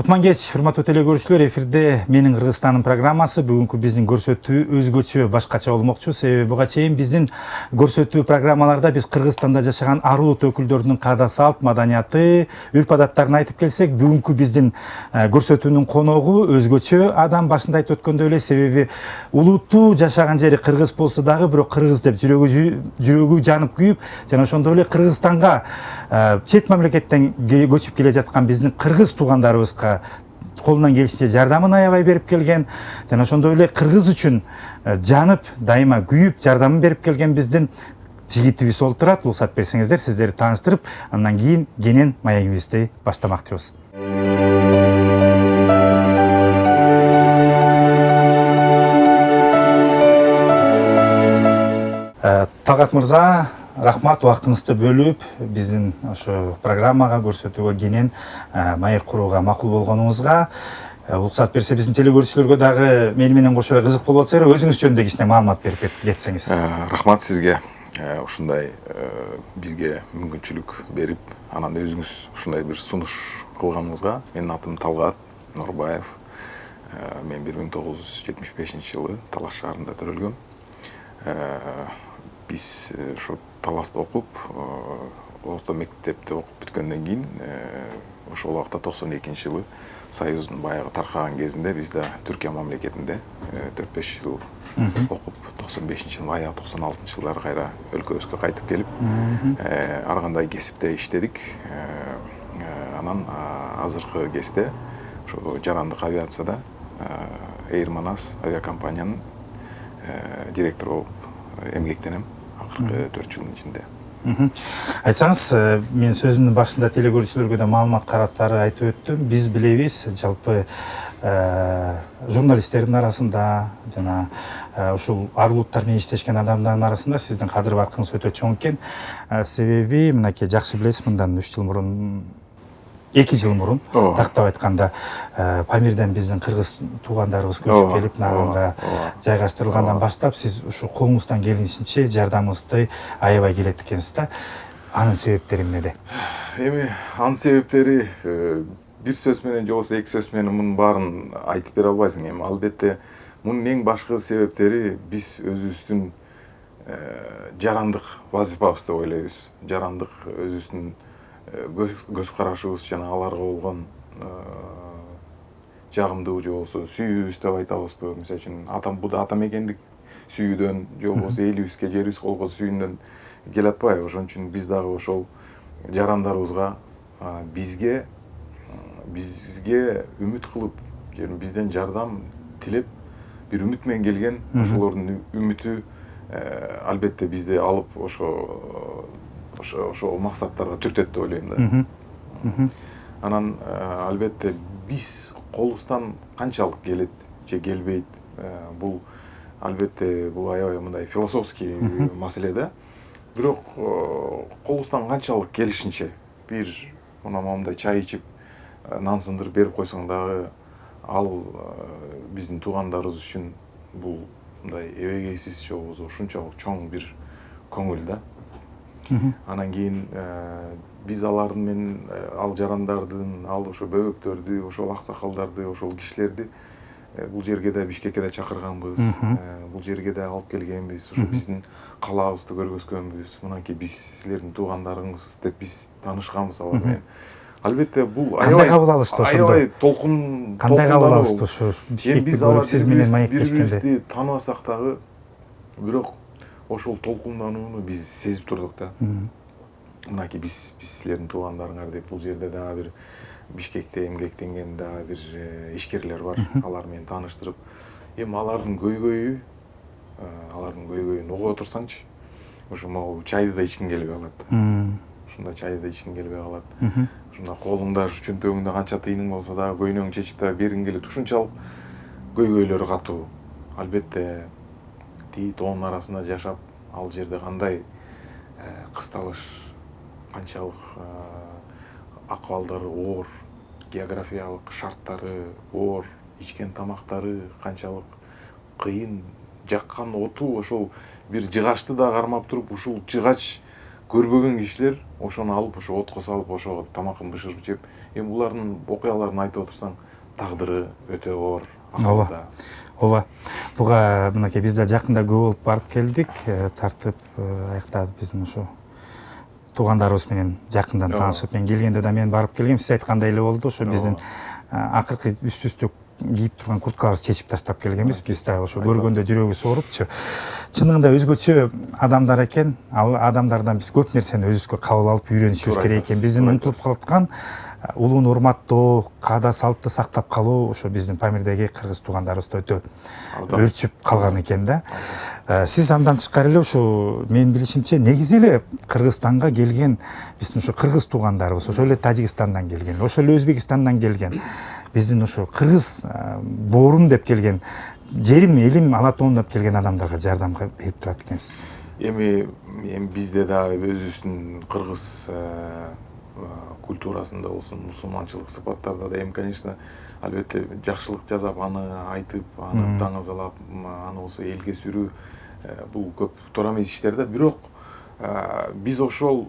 Кутман кеч, урматтуу телекөрүүчүлөр, эфирде менин Кыргызстаным программасы. Бүгүнкү биздин көрсөтүү өзгөчө, башкача болмокчу. Себеби буга чейин биздин көрсөтүү программаларда биз Кыргызстанда жашаган ар улут өкүлдөрүнүн каада салт, маданияты, үрп адаттарын айтып келсек, бүгүнкү биздин көрсөтүүнүн коногу өзгөчө адам. Башында айтып өткөндөй эле, себеби улуттуу жашаган жери Кыргыз болсо дагы, бирок Кыргыз деп жүрөгү жанып күйүп, жана ошондой эле Кыргызстанга чет мамлекеттен көчүп келе жаткан биздин кыргыз туугандарыбызга колунан келишинче жардамын аябай берип келген, жана ошондой эле Кыргыз үчүн жанып, дайыма күйүп, жардамын берип келген биздин жигитибиз олтурат. Уруксат берсеңиздер, сиздерди тааныштырып, андан кийин кенен маегибизди баштамакчыбыз. Талгат мырза, рахмат, убактыңызды бөлүп биздин ошо программага, көрсөтүүгө кенен маек курууга макул болгонуңузга. Уруксат берсе, биздин телекөрүүчүлөргө дагы мени менен кошо кызык болуп атса, өзүңүз жөнүндө кичине маалымат берип кетсеңиз. Рахмат сизге. Ушундай бизге мүмкүнчүлүк берип, анан өзүңүз ушундай бир сунуш кылганыңызга. Менин атым Талгат Нурбаев. Мен 1975-жылы Талас шаарында төрөлгөм. Биз ошо Таласта окуп, орто мектепте окуп бүткөндөн кийин, ошол убакта 92-жылы Союздун баягы таркаган кезинде биз да Түркия мамлекетинде 4-5 жыл окуп, 95-жылы, аяк 96-жылдары кайра өлкөбүзгө кайтып келип, ар кандай кесипте иштедик. Анан азыркы кезде ошо жарандык авиацияда Air Manas авиакомпаниянын директору болуп эмгектенем акыркы 4 жылдын ичинде. Айтсаңыз, мен сөзүмдүн башында телекөрүүчүлөргө да маалымат караттары айтып өттүм. Биз билебиз, жалпы журналисттердин арасында жана ушул ар улуттар менен иштешкен адамдардын арасында сиздин кадыр баркыңыз өтө чоң экен. Себеби мынакей жакшы билесиз, мындан 3 жыл мурун, 2 жыл мурун, тактап айтканда, Памирден биздин кыргыз туугандарыбыз көчүп келип, Нарынга жайгаштырылгандан баштап, сиз ушу колуңуздан келишинче жардамыңызды аябай келет экенсиз да. Анын себептери эмнеде? Эми анын себептери бир сөз менен же болбосо 2 сөз менен мунун баарын айтып бере албайсың. Эми албетте мунун эң башкы себептери биз өзүбүздүн жарандык вазифабыз деп ойлойбуз. Жарандык өзүбүздүн көз карашыбыз жана аларга болгон жагымдуу же болбосо сүйүүбүз деп айтабызбы. Мисалы үчүн бул ата мекендик сүйүүдөн же болбосо элибизге, жерибизге болгон сүйүүндөн келип атпайбы. Ошон үчүн биз дагы ошол жарандарыбызга бизге үмүт кылып, бизден жардам тилеп, бир үмүт менен келген ошолордун үмүтү албетте бизди алып ошол максаттарга түртөт деп ойлойм да. Анан албетте биз колубуздан канчалык келет же келбейт, бул албетте бул аябай мындай философский маселе да. Бирок колубуздан канчалык келишинче, бир мындай чай ичип, нан сындырып берип койсоң дагы, ал биздин туугандарыбыз үчүн бул мындай эбегейсиз же болбосо ушунчалык чоң бир көңүл да. Анан кийин биз алардын менен, ал жарандардын, ал ошо бөбөктөрдү, ошол аксакалдарды, ошол кишилерди бул жерге да, Бишкекке да чакырганбыз. Бул жерге да алып келгенбиз. Ошо биздин калаабызды көргөзгөнбүз. Мынакей биз силердин туугандарыңыз деп биз таанышканбыз алар менен. Албетте бул кандай кабыл алышты ошондо? Аябай толкун. Кандай кабыл алышты ошо Бишкекти көрүп сиз менен маектешкенде? Биз тааныбасак дагы, бирок ошол толкунданууну биз сезип турдук да. Мынакей биз силердин туугандарыңар деп, бул жерде дагы бир Бишкекте эмгектенген дагы бир ишкерлер бар. Алар менен тааныштырып, эми алардын көйгөйүн угуп отурсаңчы, ушу могу чайды да ичкиң келбей калат. Ушундай чайды да ичкиң келбей калат. Ушундай колуңда, ушу чөнтөгүңдө канча тыйының болсо дагы көйнөгүңдү чечип дагы бергиң келет. Ушунчалык көйгөйлөр катуу. Албетте тии тоонун арасында жашап, ал жерде кандай кысталыш, канчалык акыбалдары оор, географиялык шарттары оор, ичкен тамактары канчалык кыйын, жаккан оту ошол бир жыгачты да кармап туруп, ушул жыгач көрбөгөн кишилер ошону алып ошо отко салып ошого тамакын бышырып жеп, эми булардын окуяларын айтып отурсаң тагдыры өтө оор акыбалда. Ооба. Буга мынакей биз да жакында көп болуп барып келдик, тартып аякта биздин ушу туугандарыбыз менен жакындан таанышып, мен келгенде да мен барып келгем, сиз айткандай эле болду. Ошо биздин акыркы үстүбүздү кийип турган курткабызды чечип таштап келгенбиз. Биз да ошо көргөндө жүрөгүбүз оорупчу. Чынында өзгөчө адамдар экен. Ал адамдардан биз көп нерсени өзүбүзгө кабыл алып үйрөнүшүбүз керек экен. Биздин унутулуп калаткан улууну урматтоо, каада салтты сактап калуу ошо биздин Памирдеги кыргыз туугандарыбызда өтө өрчүп калган экен да. Сиз андан тышкары эле ушу менин билишимче негизи эле Кыргызстанга келген биздин ушу кыргыз туугандарыбыз, ошол эле Тажикстандан келген, ошол эле Өзбекстандан келген, биздин ушу кыргыз боорум деп келген, жерим, элим алатоом деп келген адамдарга жардамга берип турат экенсиз. Эми бизде да өзүбүздүн кыргыз культурасында болсун, мусулманчылык сыпаттарда да эми, конечно, албетте жакшылык жасап, аны айтып, аны даңазалап, аны болсо элге сүрүү, бул көп туура эмес иштер да. Бирок биз ошол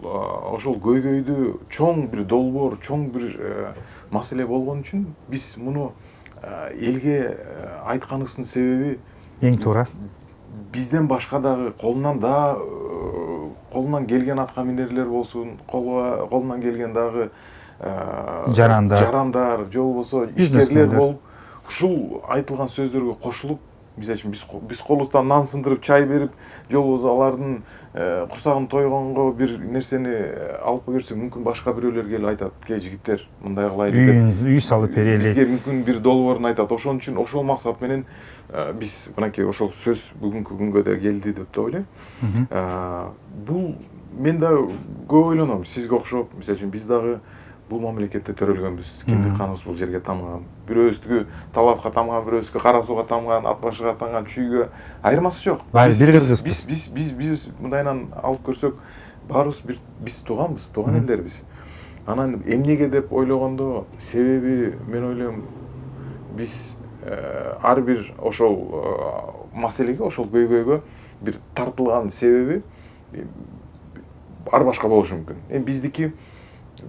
көйгөйдү чоң бир долбоор, чоң бир маселе болгон үчүн биз муну элге айтканыбыздын себеби Эң туура. Бизден башка дагы колунан келген атка минерлер болсун, колунан келген дагы жарандар, же болбосо ишкерлер болуп, ушул айтылган сөздөргө кошулуп, мисалы үчүн биз колубуздан нан сындырып, чай берип, же болбосо алардын курсагын тойгонго бир нерсени алып берсек, мүмкүн башка бирөөлөр келип айтат, кей жигиттер мындай кылайлы деп, үй салып берели, бизге мүмкүн бир долбоорун айтат. Ошон үчүн ошол максат менен биз мынакей ошол сөз бүгүнкү күнгө да келди деп ойлойм. Бул мен да көп ойлоном, сизге окшоп, мисалы үчүн биз дагы бул мамлекетте төрөлгөнбүз. Киндик каныбыз бул жерге тамган. Бирөөбүздүкү Таласка тамган, бирөөбүздүкү Кара Сууга тамган, Ат башыга тамган, Чүйгө айырмасы жок. Бир кыргызбыз. Биз мындайынан алып көрсөк, баарыбыз биз тууганбыз, тууган элдербиз. Анан эмнеге деп ойлогондо, себеби мен ойлойм, биз ар бир ошол маселеге, ошол көйгөйгө бир тартылган себеби ар башка болушу мүмкүн. Эми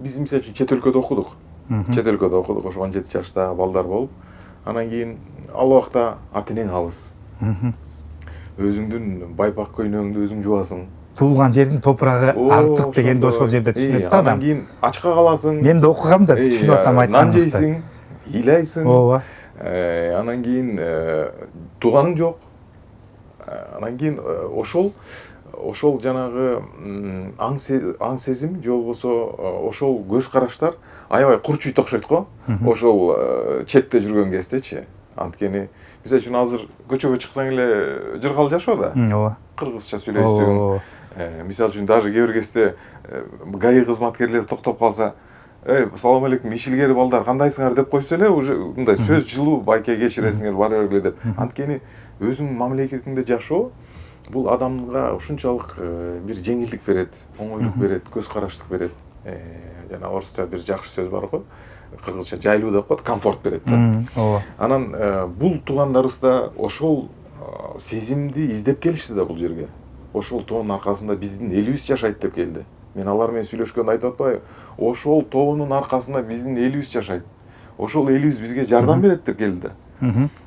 биз мисалы үчүн чет өлкөдө окудук. Ошо 17 жаштагы балдар болуп, анан кийин ал убакта ата энең алыс. Өзүңдүн байпак көйнөгүңдү өзүң жубасың. Туулган жердин топурагы артык дегенди ошол жерде түшүнөт да адам. Анан кийин ачка каласың. Мен да окугам да түшүнүп атам айтканыңызды. Нан жейсиң, ыйлайсың. Ооба. Анан кийин тууганың жок. Анан кийин ошол жанагы аң сезим, же болбосо ошол көз караштар аябай курчуйт окшойт го. Ошол четте жүргөн кездечи. Анткени мисалы үчүн азыр көчөгө чыксаң эле жыргал жашоо да. Ооба. Кыргызча сүйлөйсүң. Мисалы үчүн даже кээ бир кезде ГАИ кызматкерлери токтоп калса, салам алейкум, ишилгери балдар, кандайсыңар деп койсо эле уже мындай сөз жылуу, байке кечиресиңер, бара бергиле деп. Анткени өзүң мамлекетиңде жашоо бул адамга ушунчалык бир жеңилдик берет, оңойлук берет, көз караштык берет. Жана орусча бир жакшы сөз бар го, кыргызча жайлуу деп коет, комфорт берет да. Ооба. Анан бул туугандарыбыз да ошол сезимди издеп келишти да бул жерге. Ошол тоонун аркасында биздин элибиз жашайт деп келди. Мен алар менен сүйлөшкөндө айтып атпайбы? Ошол тоонун аркасында биздин элибиз жашайт. Ошол элибиз бизге жардам берет деп келди да.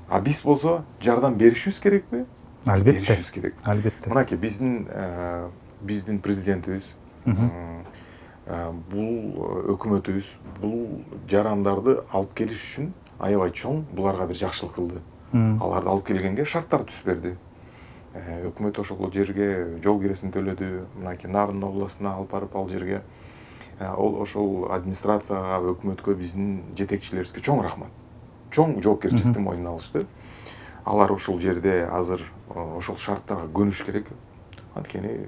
А биз болсо жардам беришибиз керекпи? Албетте. Беришибиз керек. Албетте. Мынакей биздин президентибиз, бул өкмөтүбүз бул жарандарды алып келиш үчүн аябай чоң буларга бир жакшылык кылды. Аларды алып келгенге шарттар түзүп берди. Өкмөт ошол жерге жол киресин төлөдү. Мынакей Нарын областына алып барып ал жерге ошол администрацияга, өкмөткө, биздин жетекчилерибизге чоң рахмат. Чоң жоопкерчиликти мойнуна алышты. Алар ошол жерде азыр ошол шарттарга көнүш керек. Анткени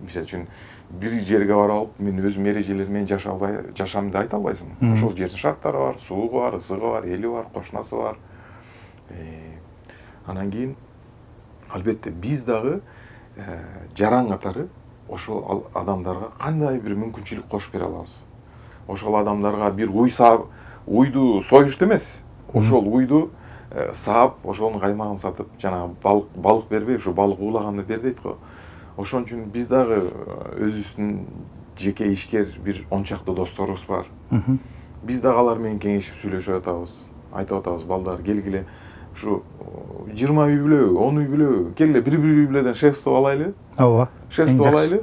мисалы үчүн бир жерге барып алып, мен өзүм эрежелер менен жашам деп айта албайсың. Ошол жердин шарттары бар, суугу бар, ысыгы бар, эли бар, кошунасы бар. Анан кийин албетте биз дагы жаран катары ошол адамдарга кандай бир мүмкүнчүлүк кошуп бере алабыз. Ошол адамдарга бир уйду союшту эмес, ошол уйду саап, ошонун каймагын сатып, жана балык бербей, ушу балык уулаганды бер дейт го. Ошон үчүн биз дагы өзүбүздүн жеке ишкер бир 10 чакты досторубуз бар. Биз дагы алар менен кеңешип сүйлөшүп атабыз. Айтып атабыз, балдар, келгиле ушу 20 үй бүлөбү, 10 үй бүлөбү, келгиле бир үй бүлөдөн шефство алайлы. Ооба. Шефство алайлы.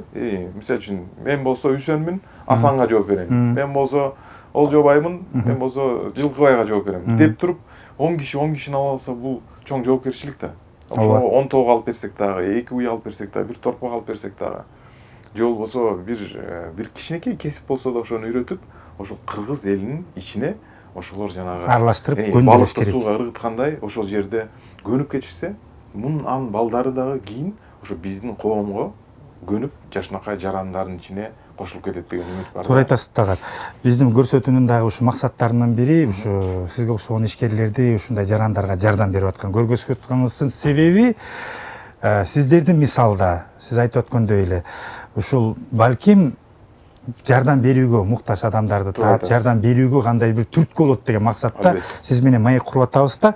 Мисалы үчүн, мен болсо Үсөнмүн, Асанга жооп берем. Мен болсо Олжобаймын, мен болсо Жылкыбайга жооп берем. Деп туруп, 10 кишини алып алса, бул чоң жоопкерчилик да. Ошо 10 тоог алып берсек дагы, 2 үй алып берсек дагы, бир торпок алып берсек дагы, же болбосо бир кичинекей кесип болсо да ошону үйрөтүп, ошо кыргыз элинин ичине ошолор жанагы аралаштырып көндүрүш керек. Балыкты сууга ыргыткандай ошол жерде көнүп кетишсе, анын балдары дагы кийин ошо биздин коомго көнүп, жашынакай жарандардын ичине кошулуп кетет деген үмүт бар. Туура айтасыз дагы. Биздин көрсөтүүнүн дагы ушу максаттарынын бири ушу сизге окшогон ишкерлерди ушундай жарандарга жардам берип аткан. Көргөзүп атканыбыздын себеби сиздердин мисалда, сиз айтып аткандай эле, ушул балким жардам берүүгө муктаж адамдарды таап, жардам берүүгө кандай бир түрткү болот деген максатта сиз менен маек куруп атабыз да.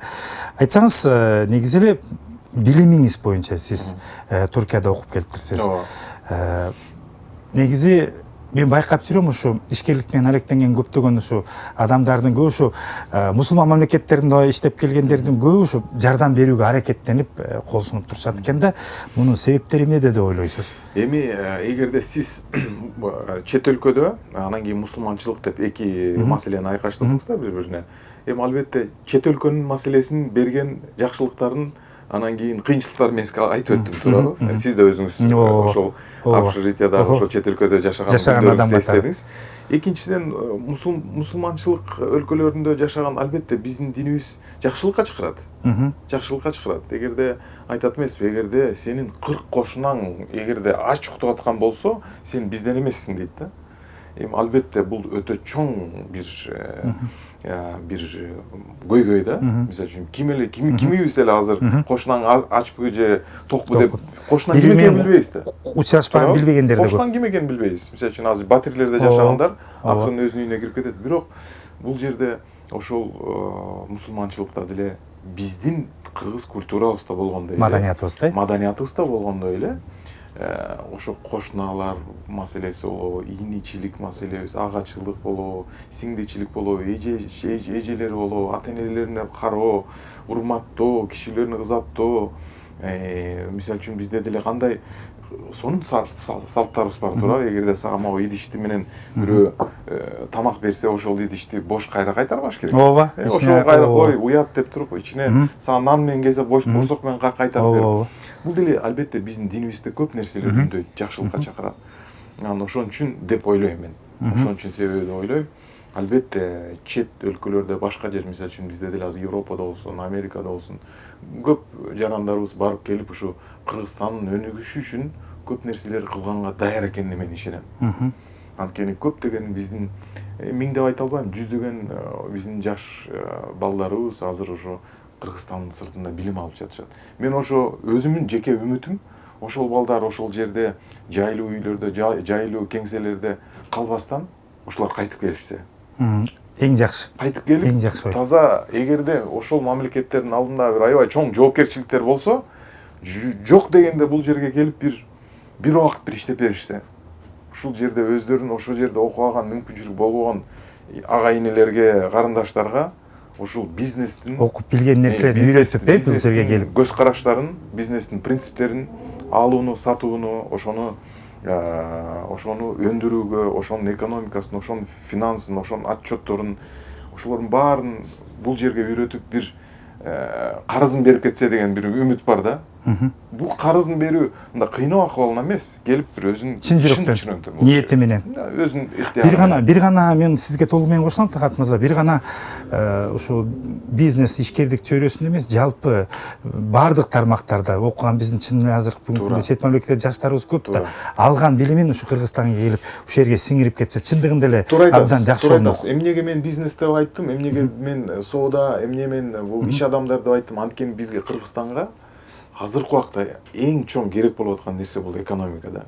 Айтсаңыз, негизи эле билимиңиз боюнча сиз Туркияда окуп келиптирсиз. Негизи мен байкап жүрөм, ушу ишкерлик менен алектенген көптөгөн ушу адамдардын көбү ушу мусулман мамлекеттеринде иштеп келгендердин көбү ушу жардам берүүгө аракеттенип кол сунуп турушат экен да. Мунун себептери эмнеде деп ойлойсуз? Эми эгерде сиз чет өлкөдө анан кийин мусулманчылык деп эки маселени айкаштырдыңыз да бири-бирине. Эми албетте чет өлкөнүн маселесин берген жакшылыктарын анан кийин кыйынчылыктарын мен сизге айтып өттүм, туурабы? Сиз да өзүңүз ошол общежитиядагы ошол чет өлкөдө жашаган адамды эстедиңиз. Экинчиден, мусулманчылык өлкөлөрүндө жашаган албетте биздин динибиз жакшылыкка чакырат. Жакшылыкка чакырат. Эгерде айтат эмеспи, эгерде сенин 40 кошунаң эгерде ач уктап аткан болсо, сен бизден эмессиң дейт да. Эми албетте бул өтө чоң бир көйгөй да. Мисалы үчүн кимибиз эле азыр кошунаң ачпы же токпу деп кошунан ким экенин билбейбиз да. Учурашпаган билбегендер да көп. Кошунан ким экенин билбейбиз. Мисалы үчүн азыр Батирлерде жашагандар акырын өзүнүн үйүнө кирип кетет. Бирок бул жерде ошол мусулманчылыкта деле биздин кыргыз культурабызда болгондой эле, маданиятыбызда болгондой эле ошо кошуналар маселеси болобу, ийничилик маселебиз, агачылык болобу, сиңдичилик болобу, эжелер болобу, ата-энелерине кароо, урматтоо, кишилерин ызаттоо, мисалы үчүн бизде деле кандай сонун салттарыбыз бар, туурабы? Эгерде сага могу идишти менен бирөө тамак берсе, ошол идишти бош кайра кайтарбаш керек. Ооба. Ошол кайра кой, уят деп туруп, ичине сага нан менен келсе, борсок менен кайтарып бер. Бул деле албетте биздин динибизде көп нерселер үндөйт, жакшылыкка чакырат. Анан ошон үчүн деп ойлойм мен. Ошон үчүн себеби деп ойлойм. Албетте чет өлкөлөрдө башка жер, мисалы үчүн бизде деле азыр Европада болсун, Америкада болсун, көп жарандарыбыз барып келип ушу Кыргызстандын өнүгүшү үчүн көп нерселер кылганга даяр экенине мен ишенем. Анткени көптөгөн биздин миң деп айта албайм, жүздөгөн биздин жаш балдарыбыз азыр ошо Кыргызстандын сыртында билим алып жатышат. Мен ошо өзүмдүн жеке үмүтүм, ошол балдар ошол жерде жайлуу үйлөрдө, жайлуу кеңселерде калбастан ошолор кайтып келишсе. Эң жакшы. Кайтып келип, таза эгерде ошол мамлекеттердин алдында бир аябай чоң жоопкерчиликтер болсо, жок дегенде бул жерге келип бир убакыт бир иштеп беришсе, ушул жерде өздөрүн ошол жерде окуп алган мүмкүнчүлүк болгон ага-инелерге, карындаштарга ошол бизнестин окуп билген нерселерди үйрөтүп, бул жерге келип көз караштарын, бизнестин принциптерин алууну, сатууну, ошону өндүрүүгө, ошонун экономикасын, ошонун финансын, ошонун отчетторун, ошолордун баарын бул жерге үйрөтүп бир карызын берип кетсе деген бир үмүт бар да. Бул карызын берүү мындай кыйноо акыбалына эмес, келип бир өзүнүн чын жүрөктөн, ниети менен, өзүнүн ыктыяры. Бир гана мен сизге толук менен кошулам, Такат мырза. Бир гана ушул бизнес, ишкердик чөйрөсүндө эмес, жалпы бардык тармактарда окуган биздин чын азыр бүгүнкү күндө чет мамлекетте жаштарыбыз көп да. Алган билимин ушу Кыргызстанга келип, ушул жерге сиңирип кетсе, чындыгында эле абдан жакшы болмок. Эмнеге мен бизнес деп айттым, эмнеге мен соода, эмне мен бул иш адамдар деп айттым, анткени бизге Кыргызстанга азыркы убакта эң чоң керек болуп аткан нерсе бул экономика да.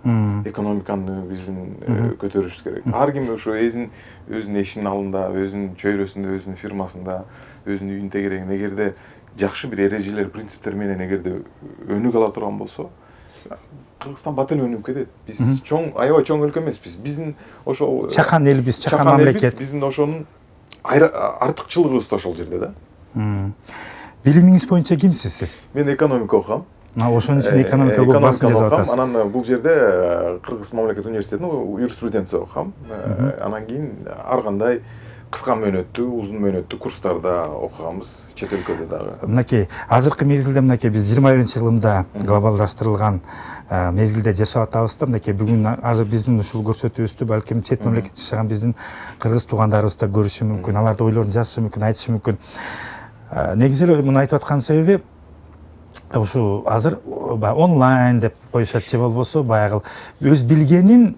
Экономиканы биздин көтөрүшүбүз керек. Ар ким ошо өзүнүн эшинин алдында, өзүнүн чөйрөсүндө, өзүнүн фирмасында, өзүнүн үйүнүн тегерегинде эгерде жакшы бир эрежелер, принциптер менен эгерде өнүгө ала турган болсо, Кыргызстан бат эле өнүгүп кетет. Биз чоң, аябай чоң өлкө эмеспиз. Биздин ошол чакан элбиз, чакан мамлекет. Биздин ошонун артыкчылыгыбыз да ошол жерде да. Билимиңиз боюнча кимсиз сиз? Мен экономика окугам. Ошонун ичинде экономика көп басым жасап атасыз. Анан бул жерде Кыргыз мамлекет университетинде юриспруденция окугам. Анан кийин ар кандай кыска мөөнөттүү, узун мөөнөттүү курстарда окуганбыз, чет өлкөдө дагы. Мынакей азыркы мезгилде мынакей биз 21-жылымда глобалдаштырылган мезгилде жашап атабыз да, мынакей бүгүн азыр биздин ушул көрсөтүүбүздү балким чет мамлекетте жашаган биздин кыргыз туугандарыбыз да көрүшү мүмкүн, алар да ойлорун жазышы мүмкүн, айтышы мүмкүн. Негизи эле муну айтып атканын себеби ушу азыр онлайн деп коюшат же болбосо баягы өз билгенин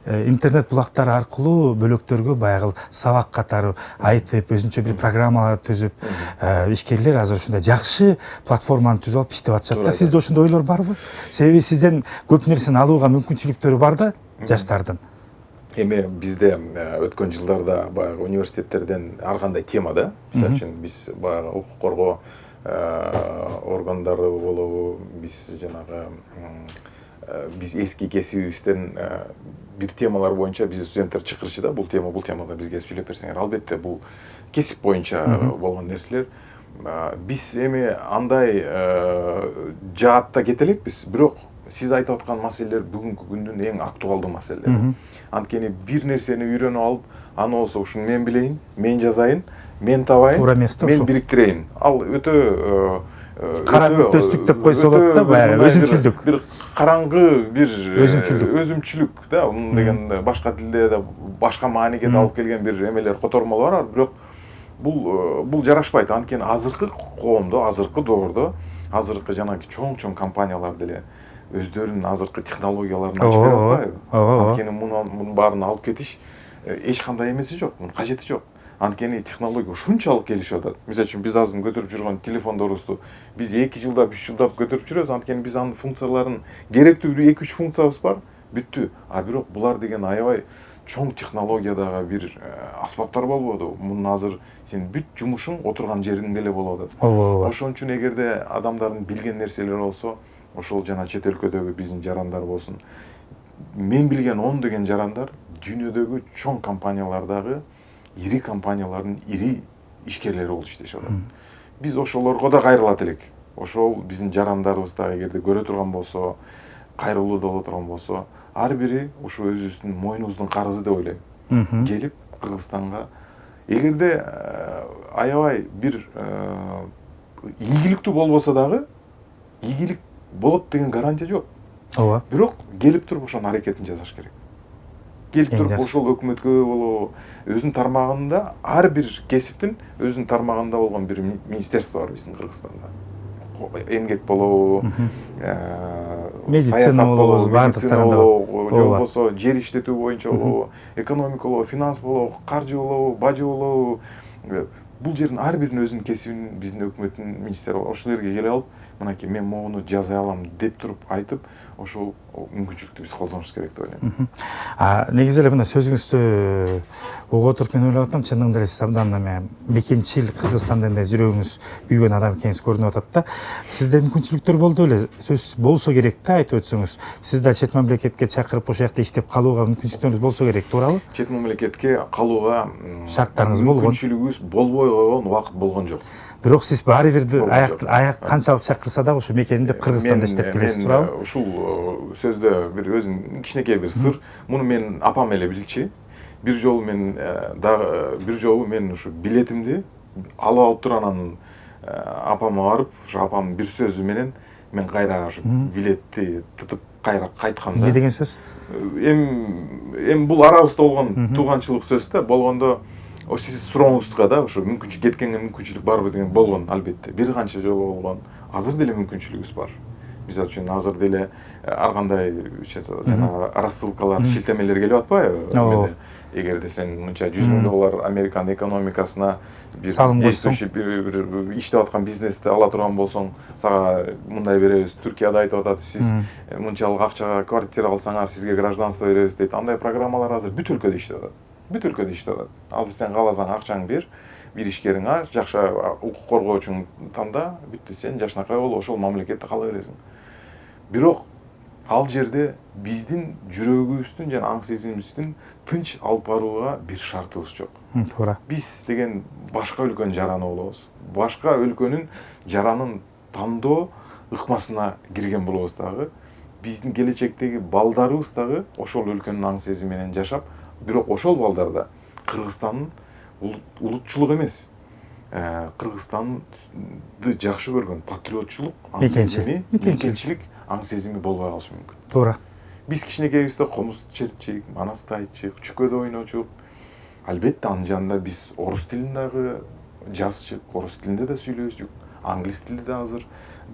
интернет булактары аркылуу бөлөктөргө баягы сабак катары айтып, өзүнчө бир программалар түзүп, ишкерлер азыр ушундай жакшы платформаны түзүп алып иштеп атышат да. Сизде ошондой ойлор барбы? Себеби сизден көп нерсени алууга мүмкүнчүлүктөрү бар да жаштардын. Эми бизде өткөн жылдарда баягы университеттерден ар кандай темада, мисалы үчүн биз баягы укук коргоо органдары болобу, биз жанагы биз эски кесибибизден бир темалар боюнча биз студенттер чакырчу да, бул темада бизге сүйлөп берсеңер. Албетте бул кесип боюнча болгон нерселер. Биз эми андай жаатта кете элекпиз, бирок сиз айтып аткан маселелер бүгүнкү күндүн эң актуалдуу маселелери. Анткени бир нерсени үйрөнүп алып, аны болсо ушуну мен билейин, мен жазайын, мен табайын, мен бириктирейин. Ал өтө кара бүктөстүк деп койсо болот да, баягы өзүмчүлдүк. Бир караңгы бир өзүмчүлүк да, муну деген башка тилде да башка мааниге да алып келген бир эмелер, котормолор бар, бирок бул жарашпайт. Анткени азыркы коомдо, азыркы доордо, азыркы жанагы чоң компаниялар деле өздөрүнүн азыркы технологияларын ачып берип атпайбы? Анткени мунун баарын алып кетиш эч кандай эмеси жок, мунун кажети жок. Анткени технология ушунчалык келишип атат. Мисалы үчүн биз азыр көтөрүп жүргөн телефондорубузду биз 2 жылдап, 3 жылдап көтөрүп жүрөбүз. Анткени биз анын функцияларын керектүү 2-3 функциябыз бар, бүттү. А бирок булар деген аябай чоң технологиядагы бир аспаптар болбоду. Мунун азыр сен бүт жумушуң отурган жериңде эле болуп атат. Ошон үчүн эгерде адамдардын билген нерселери болсо, ошол жана чет өлкөдөгү биздин жарандар болсун, мен билген 10 деген жарандар дүйнөдөгү чоң компаниялардагы ири компаниялардын ири ишкерлери болуп иштешип атат. Биз ошолорго да кайрылат элек. Ошол биздин жарандарыбыз да эгерде көрө турган болсо, кайрылуу боло турган болсо, ар бири ушу өзүбүздүн мойнубуздун карызы деп ойлойм. Келип Кыргызстанга эгерде аябай бир ийгиликтүү болбосо дагы, ийгилик болот деген гарантия жок. Ооба. Бирок келип туруп ошонун аракетин жасаш керек. Келип туруп ошол өкмөткө болобу, өзүнүн тармагында ар бир кесиптин өзүнүн тармагында болгон бир министерство бар биздин Кыргызстанда. Эмгек болобу, медицина болобу, медицина болобу, же болбосо жер иштетүү боюнча болобу, экономика болобу, финанс болобу, каржы болобу, бажы болобу. Бул жердин ар биринин өзүнүн кесибин биздин өкмөттүн министри ошол жерге келип алып, мынакей мен могуну жасай алам деп туруп айтып, ошол мүмкүнчүлүктү биз колдонушубуз керек деп ойлойм. Негизи эле мына сөзүңүздү угуп отуруп мен ойлоп атам, чындыгында эле сиз абдан эме мекенчил Кыргызстанда эле жүрөгүңүз күйгөн адам экениңиз көрүнүп атат да. Сизде мүмкүнчүлүктөр болду беле? Сөзсүз болсо керек да, айтып өтсөңүз. Сиз да чет мамлекетке чакырып ошол жакта иштеп калууга мүмкүнчүлүктөрүңүз болсо керек, туурабы? Чет мамлекетке калууга шарттарыңыз болгон. Мүмкүнчүлүгүбүз болбой койгон убакыт болгон жок. Бирок сиз баары бир аяк канчалык чакырса да ошо мекеним деп Кыргызстанда иштеп келесиз, туурабы? Ушул сөздө бир өзүнүн кичинекей бир сыр. Муну мен апам эле билчү. Бир жолу мен ушу билетимди алып алып туруп анан апама барып, ушу апамдын бир сөзү менен мен кайра ушу билетти тытып кайра кайткам да. Эмне деген сөз? Эми бул арабызда болгон тууганчылык сөз да. Болгондо сиз сурооңузга да ушу мүмкүнчүлүк кеткенге мүмкүнчүлүк барбы деген болгон, албетте. Бир канча жолу болгон. Азыр деле мүмкүнчүлүгүбүз бар. Мисалы үчүн азыр деле ар кандай жанагы рассылкалар, шилтемелер келип атпайбы? Эгерде сен мынча $100,000 Американын экономикасына бир действующий бир иштеп аткан бизнести ала турган болсоң, сага мындай беребиз. Түркияда айтып атат, сиз мынчалык акчага квартира алсаңар, сизге гражданство беребиз дейт. Андай программалар азыр бүт өлкөдө иштеп атат. Бүт өлкөдө иштеп атат. Азыр сен кааласаң акчаңды бер, бир ишкериңе жакшы укук коргоочуң танда, бүттү, сен жашынакай болуп ошол мамлекетте кала бересиң. Бирок ал жерде биздин жүрөгүбүздүн жана аң сезимибиздин тынч алып барууга бир шартыбыз жок. Туура. Биз деген башка өлкөнүн жараны болобуз. Башка өлкөнүн жаранын тандоо ыкмасына кирген болобуз дагы. Биздин келечектеги балдарыбыз дагы ошол өлкөнүн аң сезими менен жашап, бирок ошол балдар да Кыргызстандын улутчулук эмес, Кыргызстанды жакшы көргөн патриотчулук аң сезими, мекенчилик аң сезими болбой калышы мүмкүн. Туура. Биз кичинекейибизде комуз чертчик, манаста айтчык, чүкөдө ойночук. Албетте анын жанында биз орус тилин дагы жазчык, орус тилинде да сүйлөчүк, англис тили да азыр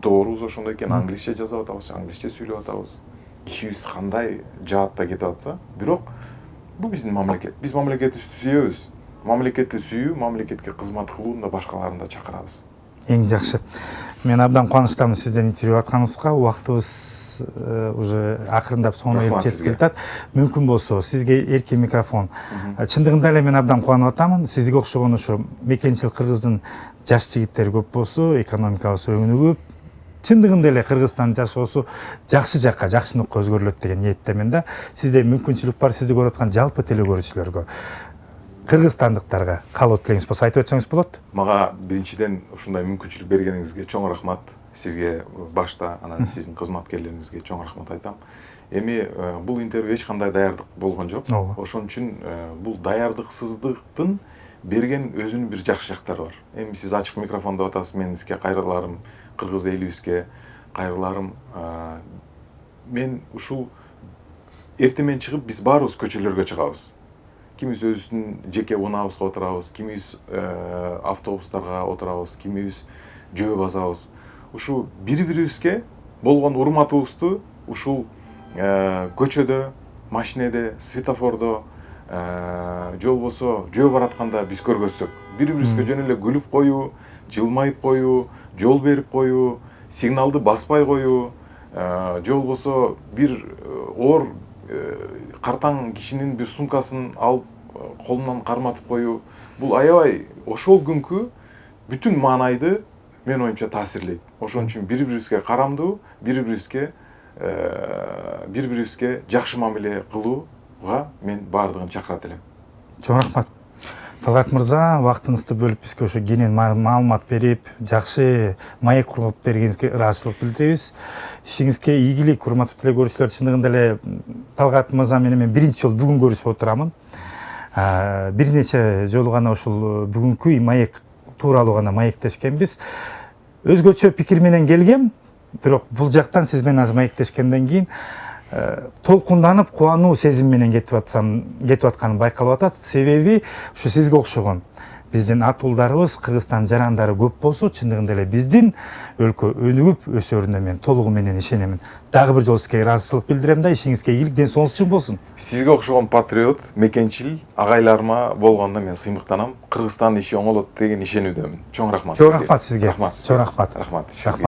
доорубуз ошондой экен, англисче жазып атабыз, англисче сүйлөп атабыз. Ишибиз кандай жаатта кетип атса, бирок бул биздин мамлекет. Биз мамлекетибизди сүйөбүз. Мамлекетти сүйүү, мамлекетке кызмат кылууну да башкаларын да чакырабыз. Эң жакшы. Мен абдан кубанычтамын сизден интервью атканыбызга. Убактыбыз уже акырындап соңуна жетип келатат. Мүмкүн болсо сизге эркин микрофон. Чындыгында эле мен абдан кубанып атамын. Сизге окшогон ушу мекенчил Кыргыздын жаш жигиттери көп болсо, экономикабыз өнүгүп, чындыгында эле Кыргызстан жашоосу жакшы жакка, жакшы нукка өзгөрүлөт деген ниеттемин да. Сизде мүмкүнчүлүк бар, сизди көрүп аткан жалпы телекөрүүчүлөргө, кыргызстандыктарга каалоо тилегиңиз болсо айтып өтсөңүз болот. Мага биринчиден ушундай мүмкүнчүлүк бергениңизге чоң рахмат. Сизге башта, анан сиздин кызматкерлериңизге чоң рахмат айтам. Эми бул интервью эч кандай даярдык болгон жок. Ошон үчүн бул даярдыксыздыктын берген өзүнүн бир жакшы жактары бар. Эми сиз ачык микрофон деп атасыз, мен сизге кайрыларым, кыргыз элибизге кайрыларым. Мен ушул эртемен чыгып биз баарыбыз көчөлөргө чыгабыз. Кимибиз өзүбүздүн жеке унаабызга отурабыз, кимибиз автобустарга отурабыз, кимибиз жөө басабыз. Ушу бири-бирибизге болгон урматыбызды ушул көчөдө, машинеде, светофордо, же болбосо жөө баратканда биз көргөзсөк, бири-бирибизге жөн эле күлүп коюу, жылмайып коюу, жол берип коюу, сигналды баспай коюу, же болбосо бир оор картаң кишинин бир сумкасын алып колунан карматып коюу, бул аябай ошол күнкү бүтүн маанайды мен оюмча таасирлейт. Ошон үчүн бири-бирибизге карамдуу, бири-бирибизге жакшы мамиле кылууга мен баардыгын чакырат элем. Чоң рахмат. Талгат мырза, убактыңызды бөлүп бизге ошо кенен маалымат берип, жакшы маек куруп бергениңизге ыраазычылык билдиребиз. Ишиңизге ийгилик, урматтуу телекөрүүчүлөр. Чындыгында эле Талгат мырза менен мен биринчи жолу бүгүн көрүшүп отурамын. Бир нече жолу гана ушул бүгүнкү маек тууралуу гана маектешкенбиз. Өзгөчө пикир менен келгем, бирок бул жактан сиз менен азыр маектешкенден кийин толкунданып, кубануу сезим менен кетип атканым байкалып атат. Себеби ушу сизге окшогон биздин ат уулдарыбыз, Кыргызстан жарандары көп болсо, чындыгында эле биздин өлкө өнүгүп өсөрүнө мен толугу менен ишенемин. Дагы бир жолу сизге ыраазычылык билдирем да, ишиңизге ийгилик, ден соолугуңуз үчүн болсун. Сизге окшогон патриот, мекенчил агайларыма болгондо мен сыймыктанам. Кыргызстандын иши оңолот деген ишенүүдөмүн. Чоң рахмат сизге. Чоң рахмат сизге. Чоң рахмат. Рахмат сизге.